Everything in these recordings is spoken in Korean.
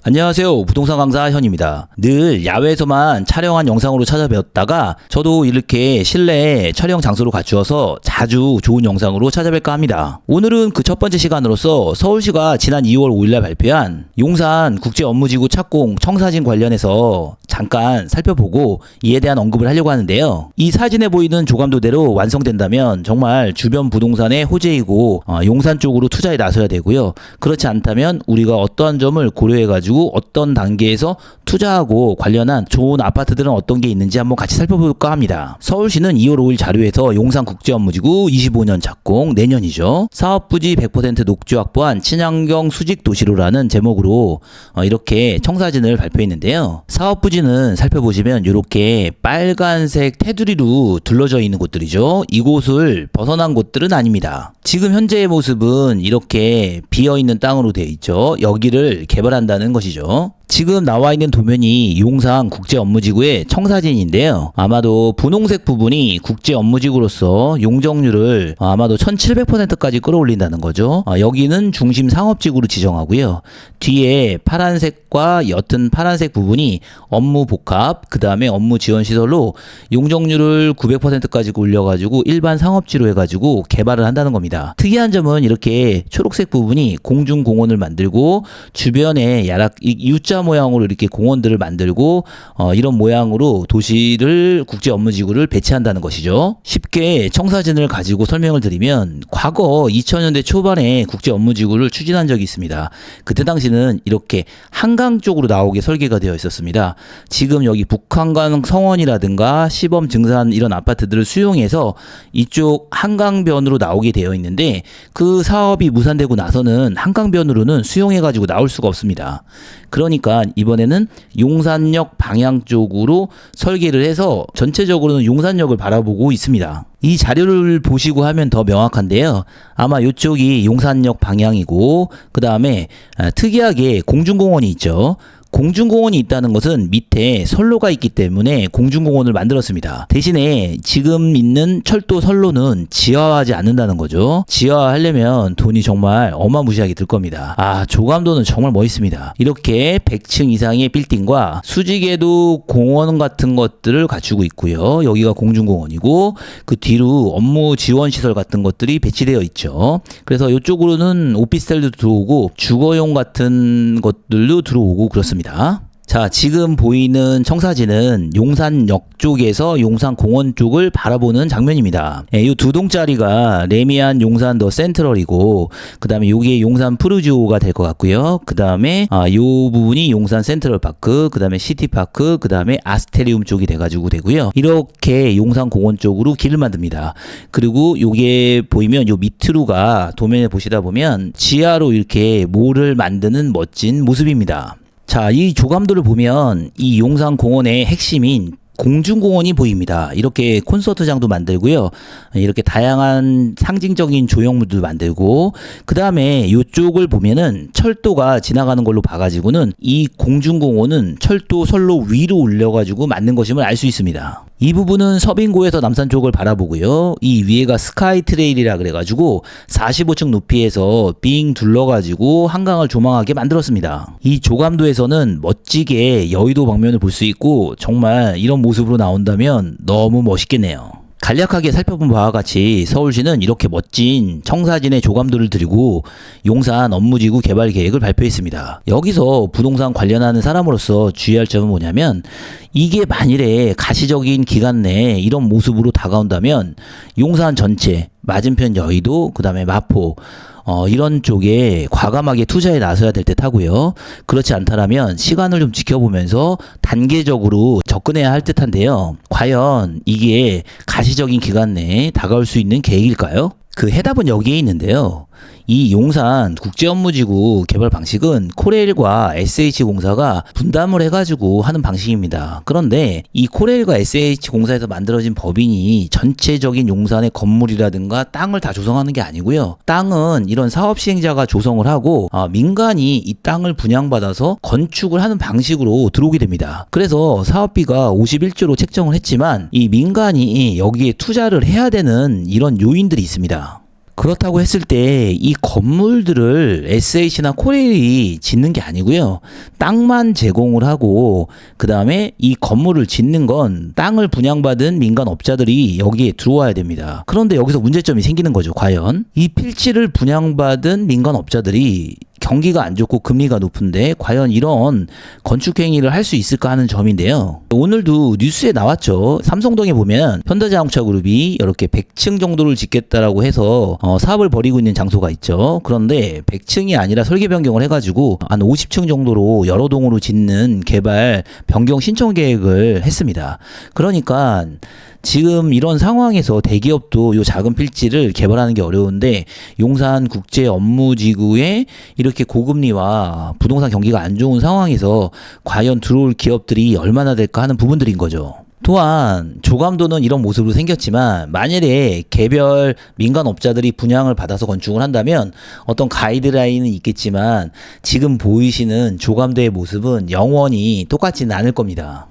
안녕하세요. 부동산 강사 현입니다. 늘 야외에서만 촬영한 영상으로 찾아뵙다가 저도 이렇게 실내 촬영 장소로 갖추어서 자주 좋은 영상으로 찾아뵐까 합니다. 오늘은 그 첫 번째 시간으로서 서울시가 지난 2월 5일날 발표한 용산 국제업무지구 착공 청사진 관련해서 잠깐 살펴보고 이에 대한 언급을 하려고 하는데요. 이 사진에 보이는 조감도대로 완성된다면 정말 주변 부동산의 호재이고 용산 쪽으로 투자에 나서야 되고요. 그렇지 않다면 우리가 어떠한 점을 고려해가지고 어떤 단계에서 투자하고 관련한 좋은 아파트들은 어떤 게 있는지 한번 같이 살펴볼까 합니다. 서울시는 2월 5일 자료에서 용산 국제업무지구 25년 착공, 내년이죠. 사업부지 100% 녹지 확보한 친환경 수직 도시로라는 제목으로 이렇게 청사진을 발표했는데요. 사업부지는 살펴보시면 이렇게 빨간색 테두리로 둘러져 있는 곳들이죠. 이곳을 벗어난 곳들은 아닙니다. 지금 현재의 모습은 이렇게 비어있는 땅으로 되어 있죠. 여기를 개발한다는 것이죠. 지금 나와 있는 도면이 용산 국제업무지구의 청사진인데요. 아마도 분홍색 부분이 국제업무지구로서 용적률을 아마도 1700%까지 끌어올린다는 거죠. 여기는 중심 상업지구로 지정하고요. 뒤에 파란색과 옅은 파란색 부분이 업무 복합, 그 다음에 업무 지원 시설로 용적률을 900%까지 올려가지고 일반 상업지로 해가지고 개발을 한다는 겁니다. 특이한 점은 이렇게 초록색 부분이 공중공원을 만들고 주변에 야락 U자 모양으로 이렇게 공원들을 만들고 이런 모양으로 도시를 국제업무지구를 배치한다는 것이죠. 쉽게 청사진을 가지고 설명을 드리면 과거 2000년대 초반에 국제업무지구를 추진한 적이 있습니다. 그때 당시는 이렇게 한강 쪽으로 나오게 설계가 되어 있었습니다. 지금 여기 북한강 성원이라든가 시범 증산 이런 아파트들을 수용해서 이쪽 한강변으로 나오게 되어 있는데 그 사업이 무산되고 나서는 한강변으로는 수용해가지고 나올 수가 없습니다. 그러니까 이번에는 용산역 방향 쪽으로 설계를 해서 전체적으로는 용산역을 바라보고 있습니다. 이 자료를 보시고 하면 더 명확한데요. 아마 이쪽이 용산역 방향이고 그 다음에 특이하게 공중공원이 있죠. 공중공원이 있다는 것은 밑에 선로가 있기 때문에 공중공원을 만들었습니다. 대신에 지금 있는 철도 선로는 지하화하지 않는다는 거죠. 지하화하려면 돈이 정말 어마무시하게 들 겁니다. 조감도는 정말 멋있습니다. 이렇게 100층 이상의 빌딩과 수직에도 공원 같은 것들을 갖추고 있고요. 여기가 공중공원이고 그 뒤로 업무 지원 시설 같은 것들이 배치되어 있죠. 그래서 이쪽으로는 오피스텔도 들어오고 주거용 같은 것들도 들어오고 그렇습니다. 자, 지금 보이는 청사진은 용산역 쪽에서 용산공원 쪽을 바라보는 장면입니다. 이 두 동짜리가 레미안 용산 더 센트럴이고 그 다음에 여기에 용산 푸르지오가 될 것 같고요. 그 다음에 이 부분이 용산 센트럴파크, 그 다음에 시티파크, 그 다음에 아스테리움 쪽이 돼가지고 되고요. 이렇게 용산공원 쪽으로 길을 만듭니다. 그리고 요게 보이면 요 밑으로가 도면에 보시다 보면 지하로 이렇게 몰을 만드는 멋진 모습입니다. 자, 이 조감도를 보면 이 용산공원의 핵심인 공중공원이 보입니다. 이렇게 콘서트장도 만들고요. 이렇게 다양한 상징적인 조형물도 만들고 그 다음에 이쪽을 보면은 철도가 지나가는 걸로 봐가지고는 이 공중공원은 철도 선로 위로 올려가지고 만든 것임을 알 수 있습니다. 이 부분은 서빙고에서 남산 쪽을 바라보고요. 이 위에가 스카이 트레일이라 그래가지고 45층 높이에서 빙 둘러가지고 한강을 조망하게 만들었습니다. 이 조감도에서는 멋지게 여의도 방면을 볼 수 있고 정말 이런 모습으로 나온다면 너무 멋있겠네요. 간략하게 살펴본 바와 같이 서울시는 이렇게 멋진 청사진의 조감도를 들이고 용산 업무지구 개발 계획을 발표했습니다. 여기서 부동산 관련하는 사람으로서 주의할 점은 뭐냐면 이게 만일에 가시적인 기간 내에 이런 모습으로 다가온다면 용산 전체, 맞은편 여의도, 그 다음에 마포 이런 쪽에 과감하게 투자에 나서야 될 듯 하고요. 그렇지 않다면 시간을 좀 지켜보면서 단계적으로 접근해야 할 듯한데요. 과연 이게 가시적인 기간 내에 다가올 수 있는 계획일까요? 그 해답은 여기에 있는데요. 이 용산 국제업무지구 개발 방식은 코레일과 SH공사가 분담을 해가지고 하는 방식입니다. 그런데 이 코레일과 SH공사에서 만들어진 법인이 전체적인 용산의 건물이라든가 땅을 다 조성하는 게 아니고요. 땅은 이런 사업 시행자가 조성을 하고 민간이 이 땅을 분양받아서 건축을 하는 방식으로 들어오게 됩니다. 그래서 사업비가 51조로 책정을 했지만 이 민간이 여기에 투자를 해야 되는 이런 요인들이 있습니다. 그렇다고 했을 때 이 건물들을 SH나 코레일이 짓는 게 아니고요. 땅만 제공을 하고 그 다음에 이 건물을 짓는 건 땅을 분양받은 민간업자들이 여기에 들어와야 됩니다. 그런데 여기서 문제점이 생기는 거죠. 과연 이 필지를 분양받은 민간업자들이 경기가 안 좋고 금리가 높은데 과연 이런 건축 행위를 할 수 있을까 하는 점인데요. 오늘도 뉴스에 나왔죠. 삼성동에 보면 현대자동차 그룹이 이렇게 100층 정도를 짓겠다라고 해서 사업을 벌이고 있는 장소가 있죠. 그런데 100층이 아니라 설계 변경을 해가지고 한 50층 정도로 여러 동으로 짓는 개발 변경 신청 계획을 했습니다. 그러니까 지금 이런 상황에서 대기업도 요 작은 필지를 개발하는 게 어려운데 용산 국제 업무지구에 이렇게 고금리와 부동산 경기가 안 좋은 상황에서 과연 들어올 기업들이 얼마나 될까 하는 부분들인 거죠. 또한 조감도는 이런 모습으로 생겼지만 만일에 개별 민간업자들이 분양을 받아서 건축을 한다면 어떤 가이드라인은 있겠지만 지금 보이시는 조감도의 모습은 영원히 똑같지는 않을 겁니다.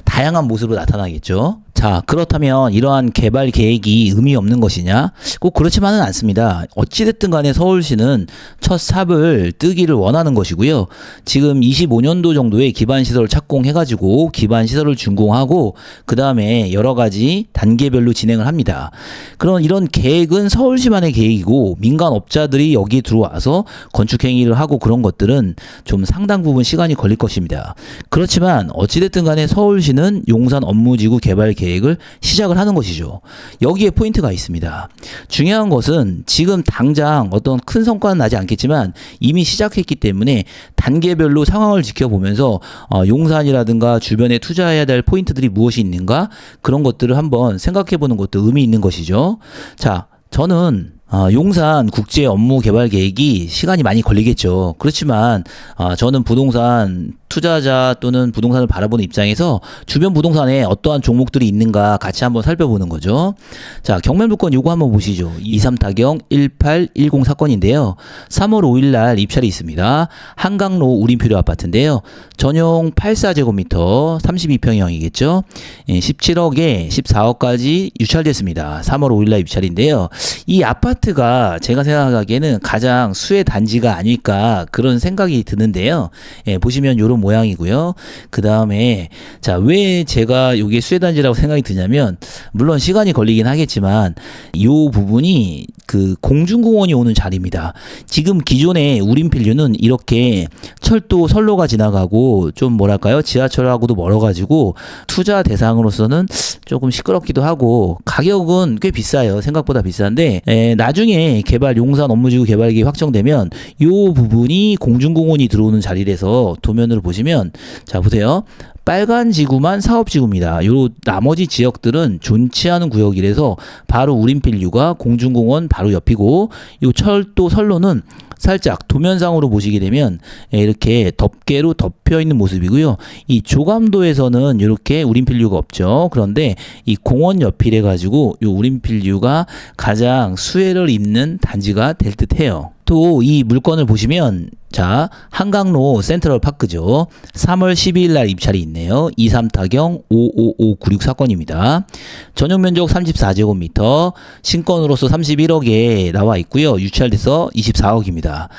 다양한 모습으로 나타나겠죠. 자, 그렇다면 이러한 개발 계획이 의미 없는 것이냐? 꼭 그렇지만은 않습니다. 어찌됐든 간에 서울시는 첫 삽을 뜨기를 원하는 것이고요. 지금 25년도 정도의 기반시설을 착공해가지고 기반시설을 준공하고 그 다음에 여러 가지 단계별로 진행을 합니다. 그런 이런 계획은 서울시만의 계획이고 민간업자들이 여기에 들어와서 건축행위를 하고 그런 것들은 좀 상당 부분 시간이 걸릴 것입니다. 그렇지만 어찌됐든 간에 서울시는 용산 업무지구 개발 계획을 시작을 하는 것이죠. 여기에 포인트가 있습니다. 중요한 것은 지금 당장 어떤 큰 성과는 나지 않겠지만 이미 시작했기 때문에 단계별로 상황을 지켜보면서 용산이라든가 주변에 투자해야 될 포인트들이 무엇이 있는가 그런 것들을 한번 생각해 보는 것도 의미 있는 것이죠. 자, 저는 용산 국제 업무 개발 계획이 시간이 많이 걸리겠죠. 그렇지만 저는 부동산 투자자 또는 부동산을 바라보는 입장에서 주변 부동산에 어떠한 종목들이 있는가 같이 한번 살펴보는 거죠. 자, 경매물건 요거 한번 보시죠. 23타경 1810 사건인데요. 3월 5일 날 입찰이 있습니다. 한강로 우린필요 아파트인데요. 전용 84제곱미터 32평형이겠죠. 17억에 14억까지 유찰됐습니다. 3월 5일 날 입찰인데요. 이 아파트가 제가 생각하기에는 가장 수혜 단지가 아닐까 그런 생각이 드는데요. 보시면 요런 모양이고요. 그 다음에 자, 왜 제가 이게 수혜단지라고 생각이 드냐면 물론 시간이 걸리긴 하겠지만 이 부분이 그 공중공원이 오는 자리입니다. 지금 기존의 우린필류는 이렇게 철도 선로가 지나가고 좀 뭐랄까요, 지하철하고도 멀어가지고 투자 대상으로서는 조금 시끄럽기도 하고 가격은 꽤 비싸요. 생각보다 비싼데 나중에 개발 용산 업무지구 개발계획이 확정되면 이 부분이 공중공원이 들어오는 자리라서 도면으로 보시면 자 보세요. 빨간 지구만 사업지구입니다. 요 나머지 지역들은 존치 않은 구역이라서 바로 우린필류가 공중공원 바로 옆이고 요 철도 선로는 살짝 도면상으로 보시게 되면 이렇게 덮개로 덮여 있는 모습이고요. 이 조감도에서는 이렇게 우린필류가 없죠. 그런데 이 공원 옆이래 가지고 이 우린필류가 가장 수혜를 입는 단지가 될 듯해요. 또 이 물건을 보시면 자, 한강로 센트럴 파크죠. 3월 12일 날 입찰이 있네요. 23타경 55596 사건입니다. 전용 면적 34제곱미터, 신건으로서 31억에 나와 있고요. 유찰돼서 24억입니다.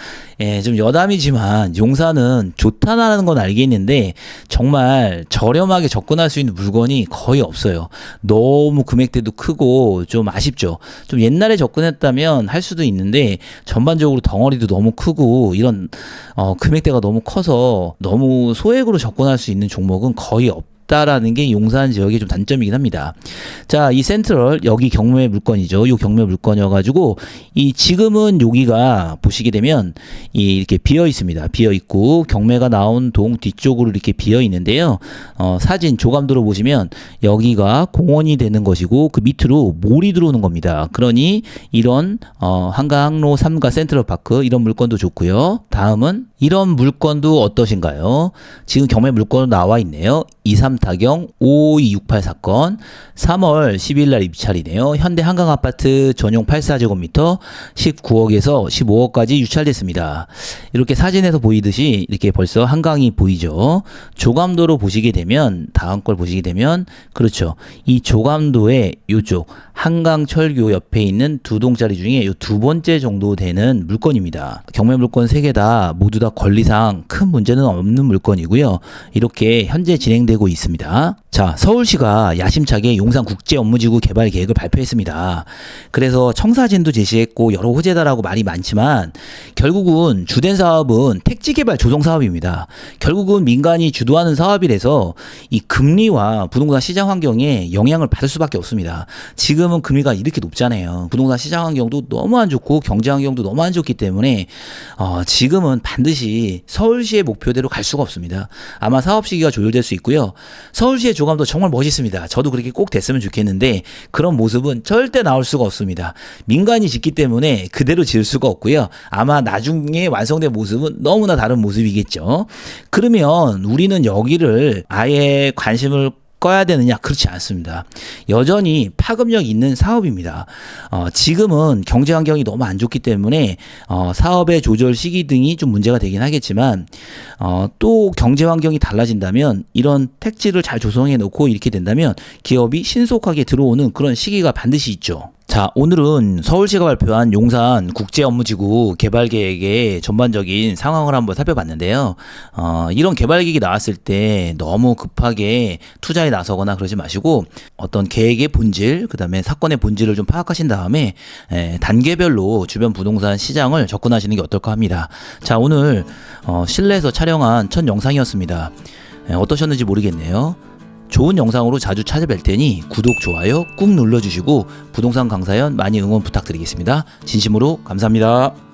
좀 여담이지만 용산은 좋다라는 건 알겠는데 정말 저렴하게 접근할 수 있는 물건이 거의 없어요. 너무 금액대도 크고 좀 아쉽죠. 좀 옛날에 접근했다면 할 수도 있는데 전반적으로 덩어리도 너무 크고 이런 금액대가 너무 커서 너무 소액으로 접근할 수 있는 종목은 거의 없다라는 게 용산 지역의 좀 단점이긴 합니다. 자, 이 센트럴 여기 경매 물건이죠. 이 경매 물건이어가지고 이 지금은 여기가 보시게 되면 이렇게 비어 있습니다. 비어 있고 경매가 나온 동 뒤쪽으로 이렇게 비어 있는데요. 사진 조감도로 보시면 여기가 공원이 되는 것이고 그 밑으로 몰이 들어오는 겁니다. 그러니 이런 한강로 3가 센트럴 파크 이런 물건도 좋고요. 다음은 이런 물건도 어떠신가요? 지금 경매 물건으로 나와 있네요. 23타경 55268 사건 3월 10일 날 입찰이네요. 현대 한강아파트 전용 84제곱미터 19억에서 15억까지 유찰됐습니다. 이렇게 사진에서 보이듯이 이렇게 벌써 한강이 보이죠. 조감도로 보시게 되면 다음 걸 보시게 되면 그렇죠. 이 조감도의 이쪽 한강철교 옆에 있는 두 동짜리 중에 이 두 번째 정도 되는 물건입니다. 경매 물건 3개 다 모두 다 권리상 큰 문제는 없는 물건이고요. 이렇게 현재 진행되고 있습니다. 자, 서울시가 야심차게 용산국제업무지구 개발 계획을 발표했습니다. 그래서 청사진도 제시했고 여러 호재다라고 말이 많지만 결국은 주된 사업은 택지개발 조성 사업입니다. 결국은 민간이 주도하는 사업이라서 이 금리와 부동산 시장 환경에 영향을 받을 수밖에 없습니다. 지금은 금리가 이렇게 높잖아요. 부동산 시장 환경도 너무 안 좋고 경제 환경도 너무 안 좋기 때문에 지금은 반드시 서울시의 목표대로 갈 수가 없습니다. 아마 사업 시기가 조율될 수 있고요. 서울시의 조감도 정말 멋있습니다. 저도 그렇게 꼭 됐으면 좋겠는데 그런 모습은 절대 나올 수가 없습니다. 민간이 짓기 때문에 그대로 지을 수가 없고요. 아마 나중에 완성된 모습은 너무나 다른 모습이겠죠. 그러면 우리는 여기를 아예 관심을 꺼야 되느냐? 그렇지 않습니다. 여전히 파급력 있는 사업입니다. 지금은 경제 환경이 너무 안 좋기 때문에 사업의 조절 시기 등이 좀 문제가 되긴 하겠지만 또 경제 환경이 달라진다면 이런 택지를 잘 조성해 놓고 이렇게 된다면 기업이 신속하게 들어오는 그런 시기가 반드시 있죠. 자, 오늘은 서울시가 발표한 용산 국제업무지구 개발 계획의 전반적인 상황을 한번 살펴봤는데요. 이런 개발 계획이 나왔을 때 너무 급하게 투자에 나서거나 그러지 마시고 어떤 계획의 본질, 그 다음에 사건의 본질을 좀 파악하신 다음에 단계별로 주변 부동산 시장을 접근하시는 게 어떨까 합니다. 자, 오늘 실내에서 촬영한 첫 영상이었습니다. 어떠셨는지 모르겠네요. 좋은 영상으로 자주 찾아뵐 테니 구독, 좋아요 꾹 눌러주시고 부동산 강사연 많이 응원 부탁드리겠습니다. 진심으로 감사합니다.